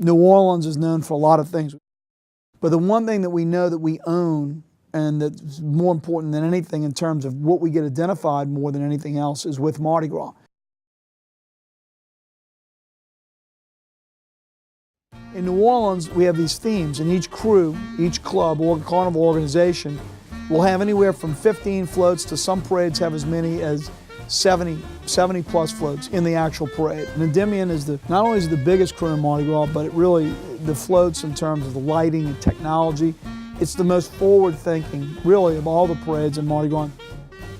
New Orleans is known for a lot of things, but the one thing that we know that we own and that's more important than anything in terms of what we get identified more than anything else is with Mardi Gras. In New Orleans, we have these themes, and each crew, each club or carnival organization will have anywhere from 15 floats to some parades have as many as 70 plus floats in the actual parade. And Endymion is not only is it the biggest crew in Mardi Gras, but it really, the floats in terms of the lighting and technology, it's the most forward-thinking, really, of all the parades in Mardi Gras.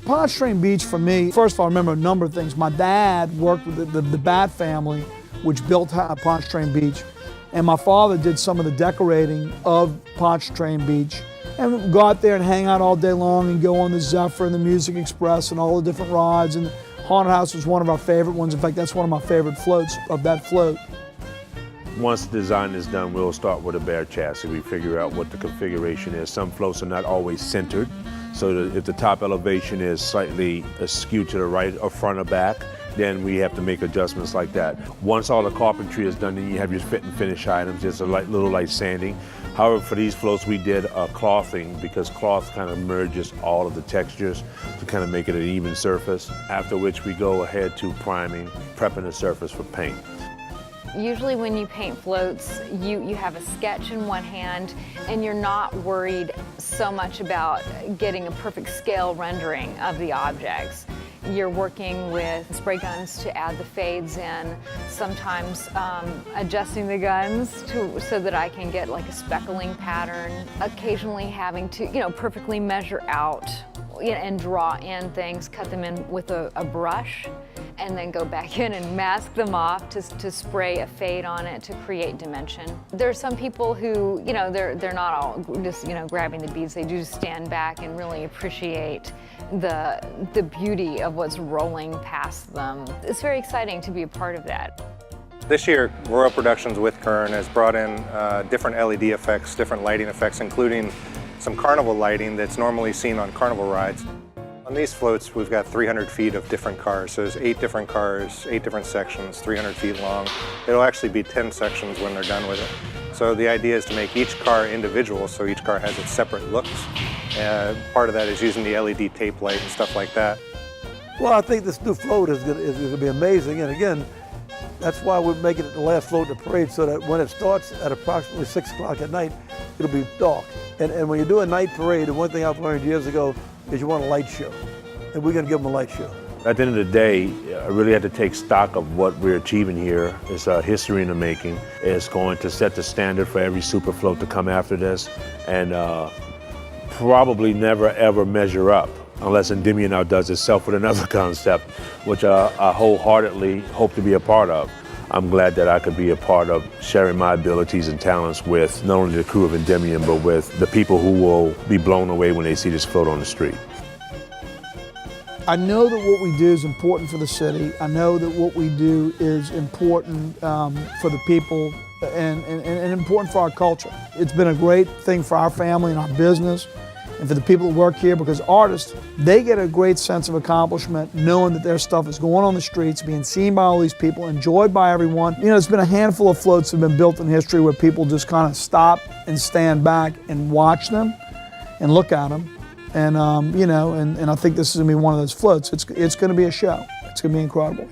Pontchartrain Beach for me, first of all, I remember a number of things. My dad worked with the Bat family, which built Pontchartrain Beach. And my father did some of the decorating of Pontchartrain Beach. And we'd go out there and hang out all day long and go on the Zephyr and the Music Express and all the different rides. And the Haunted House was one of our favorite ones. In fact, that's one of my favorite floats of that float. Once the design is done, we'll start with a bare chassis. We figure out what the configuration is. Some floats are not always centered. So if the top elevation is slightly askew to the right or front or back, then we have to make adjustments like that. Once all the carpentry is done, then you have your fit and finish items. There's a little light sanding. However, for these floats, we did clothing because cloth kind of merges all of the textures to kind of make it an even surface, after which we go ahead to priming, prepping the surface for paint. Usually when you paint floats, you have a sketch in one hand and you're not worried so much about getting a perfect scale rendering of the objects. You're working with spray guns to add the fades in, sometimes adjusting the guns so that I can get like a speckling pattern, occasionally having to, perfectly measure out and draw in things, cut them in with a brush, and then go back in and mask them off to spray a fade on it to create dimension. There are some people who, they're not all just, grabbing the beads. They do stand back and really appreciate the beauty of what's rolling past them. It's very exciting to be a part of that. This year, Royal Productions with Kern has brought in different LED effects, different lighting effects, including some carnival lighting that's normally seen on carnival rides. On these floats, we've got 300 feet of different cars. So there's 8 different cars, 8 different sections, 300 feet long. It'll actually be 10 sections when they're done with it. So the idea is to make each car individual, so each car has its separate looks. Part of that is using the LED tape light and stuff like that. Well, I think this new float is going to be amazing. And again, that's why we're making it the last float in the parade, so that when it starts at approximately 6 o'clock at night, it'll be dark. And when you do a night parade, the one thing I've learned years ago is you want a light show. And we're going to give them a light show. At the end of the day, I really had to take stock of what we're achieving here. It's a history in the making. It's going to set the standard for every super float to come after this, and probably never ever measure up unless Endymion outdoes itself with another concept, which I wholeheartedly hope to be a part of. I'm glad that I could be a part of sharing my abilities and talents with not only the crew of Endymion, but with the people who will be blown away when they see this float on the street. I know that what we do is important for the city. I know that what we do is important for the people and important for our culture. It's been a great thing for our family and our business and for the people that work here, because artists, they get a great sense of accomplishment knowing that their stuff is going on the streets, being seen by all these people, enjoyed by everyone. There's been a handful of floats that have been built in history where people just kind of stop and stand back and watch them and look at them. And, and I think this is going to be one of those floats. It's going to be a show. It's going to be incredible.